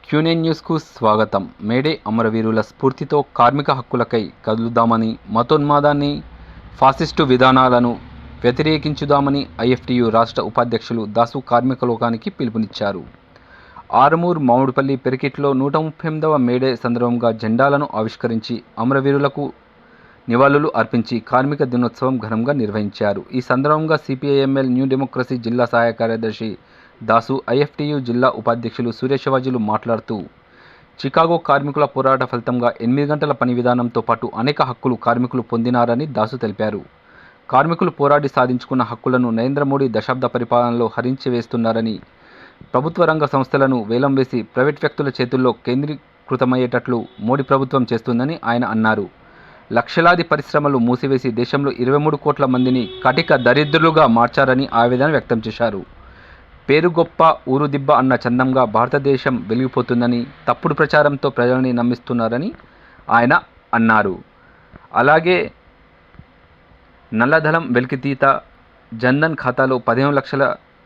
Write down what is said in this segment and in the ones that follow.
Quinine న్యూస్కు స్వాగతం. May Day అమరవీరుల స్ఫూర్తితో కార్మిక హక్కులకై కదులుదామని, మతోన్మాదాన్ని, ఫాసిస్టు విధానాలను వ్యతిరేకించుదామని ఐఎఫ్టియు రాష్ట్ర ఉపాధ్యక్షులు దాసు కార్మిక లోకానికి పిలుపునిచ్చారు. ఆరుమూరు మామిడిపల్లి పెరికిట్లో 138వ మేడే సందర్భంగా జెండాలను ఆవిష్కరించి అమరవీరులకు నివాళులు అర్పించి కార్మిక దినోత్సవం ఘనంగా నిర్వహించారు. ఈ సందర్భంగా సిపిఐఎంఎల్ న్యూ డెమోక్రసీ జిల్లా సహాయ కార్యదర్శి దాసు, ఐఎఫ్టియు జిల్లా ఉపాధ్యక్షులు సురేశవాజులు మాట్లాడుతూ, చికాగో కార్మికుల పోరాట ఫలితంగా 8 గంటల పని విధానంతో పాటు అనేక హక్కులు కార్మికులు పొందినారని దాసు తెలిపారు. కార్మికులు పోరాడి సాధించుకున్న హక్కులను నరేంద్ర మోడీ దశాబ్ద పరిపాలనలో హరించి వేస్తున్నారని, ప్రభుత్వ రంగ సంస్థలను వేలం వేసి ప్రైవేట్ వ్యక్తుల చేతుల్లో కేంద్రీకృతమయ్యేటట్లు మోడీ ప్రభుత్వం చేస్తుందని ఆయన అన్నారు. లక్షలాది పరిశ్రమలు మూసివేసి దేశంలో 23 కోట్ల మందిని కటిక దరిద్రులుగా మార్చారని ఆవేదన వ్యక్తం చేశారు. పేరు గొప్ప ఊరు దిబ్బ అన్న చందంగా భారతదేశం వెలిగిపోతుందని, తప్పుడు ప్రచారంతో ప్రజల్ని నమ్మిస్తున్నారని ఆయన అన్నారు. అలాగే నల్లధనం వెలికితీత, జన్ధన్ ఖాతాలో 15 లక్షల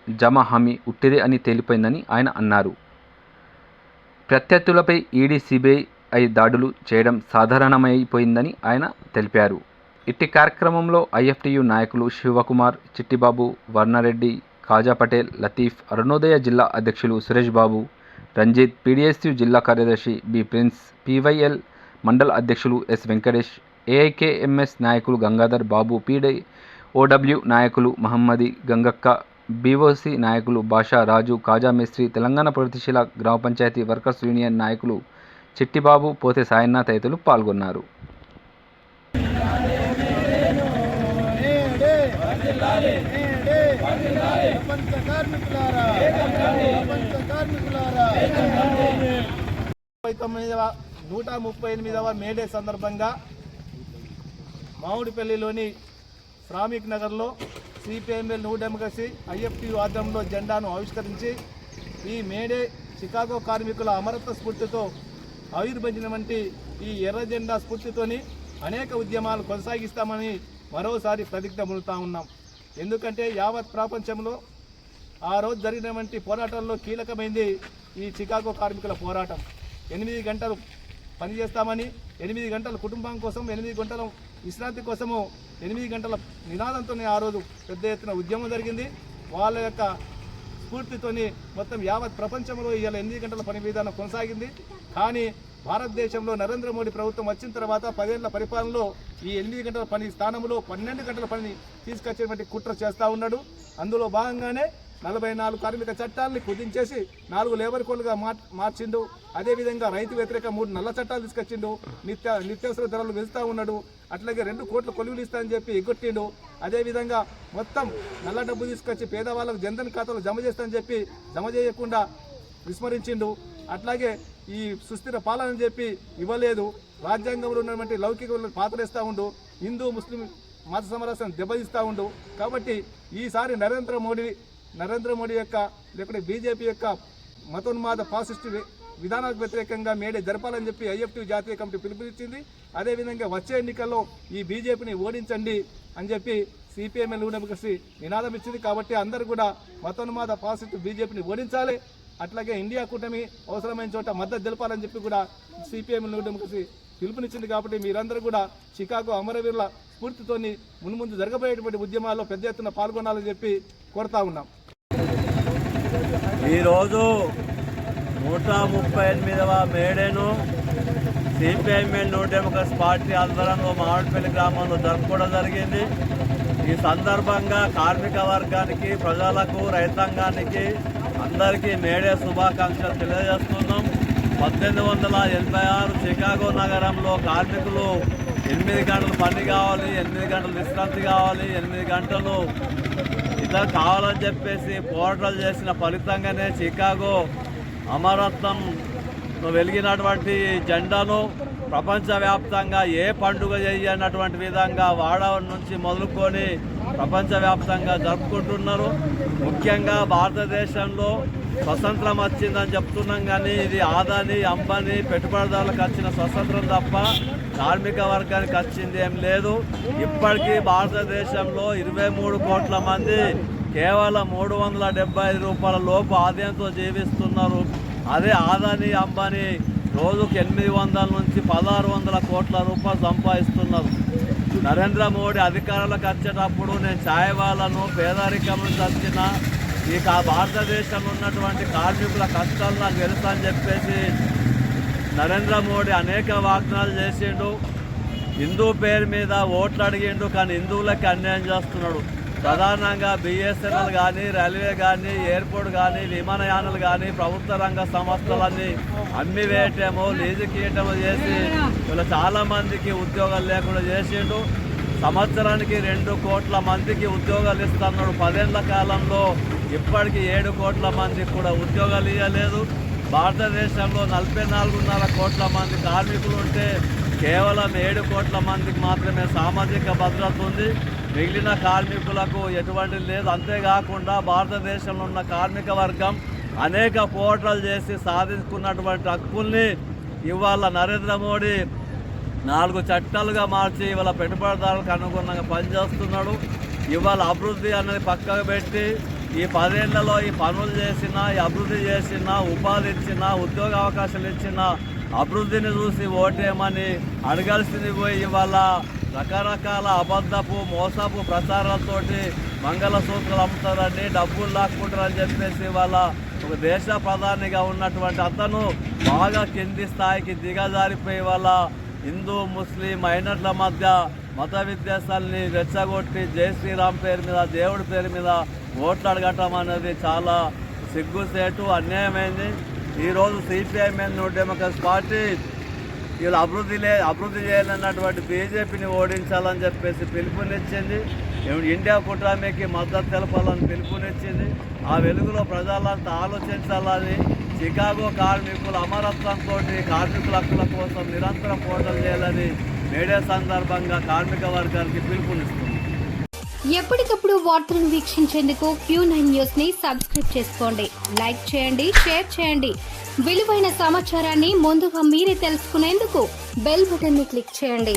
జమ హామీ ఉట్టిదే అని తేలిపోయిందని ఆయన అన్నారు. ప్రత్యర్థులపై ఈడీ, సిబిఐ దాడులు చేయడం సాధారణమైపోయిందని ఆయన తెలిపారు. ఇట్టి కార్యక్రమంలో ఐఎఫ్టియు నాయకులు శివకుమార్, చిట్టిబాబు, వర్ణారెడ్డి, ఖాజా పటేల్, లతీఫ్, అరుణోదయ జిల్లా అధ్యక్షులు సురేష్ బాబు, రంజిత్, పీడీఎస్యు జిల్లా కార్యదర్శి బి ప్రిన్స్, పీవైఎల్ మండల అధ్యక్షులు ఎస్ వెంకటేష్, ఏఐకేఎంఎస్ నాయకులు గంగాధర్ బాబు, పీడీఓడబ్ల్యూ నాయకులు మహమ్మది, గంగక్క, బీఓసీ నాయకులు బాషా, రాజు, ఖాజా మేస్త్రి, తెలంగాణ ప్రగతిశీల గ్రామ పంచాయతీ వర్కర్స్ యూనియన్ నాయకులు చిట్టిబాబు, పోతే సాయన్న తదితరులు పాల్గొన్నారు. నూట 138వ మేడే సందర్భంగా మామిడిపల్లిలోని శ్రామిక్ నగర్లో సిపిఐఎంఎల్ న్యూ డెమోక్రసీ ఐఎఫ్టియు ఆధ్వర్యంలో జెండాను ఆవిష్కరించి, ఈ మేడే చికాగో కార్మికుల అమరత్వ స్ఫూర్తితో ఆవిర్భవించినటువంటి ఈ ఎర్ర జెండా స్ఫూర్తితోని అనేక ఉద్యమాలు కొనసాగిస్తామని మరోసారి ప్రతిజ్ఞ పొందుతూ ఉన్నాం. ఎందుకంటే యావత్ ప్రపంచంలో ఆ రోజు జరిగినటువంటి పోరాటంలో కీలకమైంది ఈ చికాగో కార్మికుల పోరాటం. 8 గంటలు పనిచేస్తామని, 8 గంటల కుటుంబం కోసం, 8 గంటల విశ్రాంతి కోసము 8 గంటల నినాదంతోనే ఆ రోజు పెద్ద ఎత్తున ఉద్యమం జరిగింది. వాళ్ళ యొక్క స్ఫూర్తితోని మొత్తం యావత్ ప్రపంచంలో ఇవాళ 8 గంటల పని విధానం కొనసాగింది. కానీ భారతదేశంలో నరేంద్ర మోడీ ప్రభుత్వం వచ్చిన తర్వాత 10 ఏళ్ల పరిపాలనలో ఈ 8 గంటల పని స్థానంలో 12 గంటల పనిని తీసుకొచ్చేటువంటి కుట్ర చేస్తూ ఉన్నాడు. అందులో భాగంగానే 44 కార్మిక చట్టాలని కుదించేసి 4 లేబర్ కోడ్లుగా మార్చిండు. అదేవిధంగా రైతు వ్యతిరేక 3 నల్ల చట్టాలు తీసుకొచ్చిండు. నిత్యావసర ధరలు పెంచుతూ ఉన్నాడు. అట్లాగే 2 కోట్ల కొలువులు ఇస్తా అని చెప్పి ఎగ్గొట్టిండు. అదేవిధంగా మొత్తం నల్ల డబ్బు తీసుకొచ్చి పేదవాళ్ళకు జన్ధన్ ఖాతాలో జమ చేస్తా అని చెప్పి జమ చేయకుండా విస్మరించిండు. అట్లాగే ఈ సుస్థిర పాలన చెప్పి ఇవ్వలేదు. రాజ్యాంగంలో ఉన్నటువంటి లౌకిక పాత్రేస్తూ ఉండు. హిందూ ముస్లిం మత సమరస్యం దెబ్బతీస్తూ ఉండు. కాబట్టి ఈసారి నరేంద్ర మోడీ యొక్క లేకపోతే బీజేపీ యొక్క మతోన్మాద ఫాసిస్టు విధానాలకు వ్యతిరేకంగా మేడే జరపాలని చెప్పి ఐఎఫ్టియు జాతీయ కమిటీ పిలుపునిచ్చింది. అదేవిధంగా వచ్చే ఎన్నికల్లో ఈ బీజేపీని ఓడించండి అని చెప్పి సిపిఐఎంఎల్ న్యూ డెమోక్రసీ నినాదం ఇచ్చింది. కాబట్టి అందరూ కూడా మతోన్మాద ఫాసిస్టు బీజేపీని ఓడించాలి. అట్లాగే ఇండియా కూటమి అవసరమైన చోట మద్దతు తెలపాలని చెప్పి కూడా సిపిఐఎంఎల్ న్యూ డెమోక్రసీ పిలుపునిచ్చింది. కాబట్టి మీరందరూ కూడా చికాగో అమరవీరుల స్ఫూర్తితోని మున్ముందు జరగబోయేటువంటి ఉద్యమాల్లో పెద్ద ఎత్తున పాల్గొనాలని చెప్పి కోరుతా ఉన్నాం. ఈరోజు 138వ మేడేను సిపిఐఎంఎల్ న్యూ డెమోక్రసీ పార్టీ ఆధ్వర్యంలో మామిడిపల్లి గ్రామంలో జరుపుకోవడం జరిగింది. ఈ సందర్భంగా కార్మిక వర్గానికి, ప్రజలకు, రైతాంగానికి అందరికీ మేడే శుభాకాంక్షలు తెలియజేస్తున్నాం. 1886 చికాగో నగరంలో కార్మికులు 8 గంటలు పని కావాలి, 8 గంటలు విశ్రాంతి కావాలి, 8 గంటలు ఇతర కావాలని చెప్పేసి పోరాటాలు చేసిన ఫలితంగానే చికాగో అమరత్వం వెలిగినటువంటి జెండాను ప్రపంచవ్యాప్తంగా ఏ పండుగ చేయనటువంటి విధంగా వాడ నుంచి మొదలుకొని ప్రపంచవ్యాప్తంగా జరుపుకుంటున్నారు. ముఖ్యంగా భారతదేశంలో స్వతంత్రం వచ్చిందని చెప్తున్నాం, కానీ ఇది ఆదాని, అంబానీ పెట్టుబడిదారులకు వచ్చిన స్వతంత్రం తప్ప కార్మిక వర్గానికి వచ్చింది ఏం లేదు. ఇప్పటికీ భారతదేశంలో 23 కోట్ల మంది కేవలం 375 రూపాయల లోపు ఆదాయంతో జీవిస్తున్నారు. అదే ఆదాని అంబానీ రోజుకు 800 నుంచి 1600 కోట్ల రూపాయలు సంపాదిస్తున్నారు. నరేంద్ర మోడీ అధికారంలోకి వచ్చేటప్పుడు నేను ఛాయ్ వాళ్ళను పేదరికం నుంచి వచ్చిన ఈ భారతదేశంలో ఉన్నటువంటి కార్మికుల కష్టాలు నాకు తెలుసు అని చెప్పేసి నరేంద్ర మోడీ అనేక వాగ్దానాలు చేసిండు. హిందూ పేరు మీద ఓట్లు అడిగిండు, కానీ హిందువులకి అన్యాయం చేస్తున్నాడు. ప్రధానంగా బిఎస్ఎన్ఎల్ కానీ, రైల్వే కానీ, ఎయిర్పోర్ట్ కానీ, విమానయానాలు కానీ, ప్రభుత్వ రంగ సంస్థలన్నీ అమ్మి వేయటమో లీజుకి ఇవ్వటమో చేసి ఇలా చాలామందికి ఉద్యోగాలు లేకుండా చేసిండు. సంవత్సరానికి 2 కోట్ల మందికి ఉద్యోగాలు ఇస్తున్నాడు. 10 ఏళ్ల కాలంలో ఇప్పటికీ 7 కోట్ల మందికి కూడా ఉద్యోగాలు ఇవ్వలేదు. భారతదేశంలో 44.5 కోట్ల మంది కార్మికులు ఉంటే కేవలం 7 కోట్ల మందికి మాత్రమే సామాజిక భద్రత ఉంది. మిగిలిన కార్మికులకు ఎటువంటి లేదు. అంతేకాకుండా భారతదేశంలో ఉన్న కార్మిక వర్గం అనేక పోరాటాలు చేసి సాధించుకున్నటువంటి హక్కుల్ని ఇవాళ నరేంద్ర మోడీ 4 చట్టాలుగా మార్చి ఇవాళ పెట్టుబడిదారులకు అనుగుణంగా పనిచేస్తున్నాడు. ఇవాళ అభివృద్ధి అనేది పక్కకు పెట్టి ఈ 10 ఏళ్లలో ఈ పనులు చేసినా, ఈ అభివృద్ధి చేసినా, ఉపాధి ఇచ్చినా, ఉద్యోగ అవకాశాలు ఇచ్చినా అభివృద్ధిని చూసి ఓటేయమని అడగాల్సింది పోయి ఇవాళ రకరకాల అబద్ధపు మోసపు ప్రచారాలతోటి మంగళసూత్రాలు అమ్ముతారని, డబ్బులు లాక్కుంటారని చెప్పేసి ఇవాళ ఒక దేశ ప్రధానిగా ఉన్నటువంటి అతను బాగా కింది స్థాయికి దిగజారిపోయి వాళ్ళ హిందూ ముస్లిం మైనర్ల మధ్య మత విద్వేషాలని రెచ్చగొట్టి జై శ్రీరామ్ పేరు మీద, దేవుడి పేరు మీద ఓట్లు అడగటం అనేది చాలా సిగ్గుసేటు, అన్యాయమైంది. ఈరోజు సిపిఐఎం న్యూ డెమోక్రసీ పార్టీ వీళ్ళు అభివృద్ధి చేయాలన్నటువంటి బీజేపీని ఓడించాలని చెప్పేసి పిలుపునిచ్చింది. ఇండియా కూటమికి మద్దతు తెలపాలని పిలుపునిచ్చింది. ఆ వెలుగులో ప్రజలంతా ఆలోచించాలని, చికాగో కార్మికుల అమరత్వంతో కార్మికుల హక్కుల కోసం నిరంతరం పోరాటం చేయాలని మేడే సందర్భంగా కార్మిక వర్గానికి పిలుపునిస్తుంది. ఎప్పటికప్పుడు వార్తలను వీక్షించేందుకు Q9 న్యూస్ ని సబ్స్క్రైబ్ చేసుకోండి, లైక్ చేయండి, షేర్ చేయండి. విలువైన సమాచారాన్ని ముందుగా మీరే తెలుసుకునేందుకు బెల్ బటన్ ని క్లిక్ చేయండి.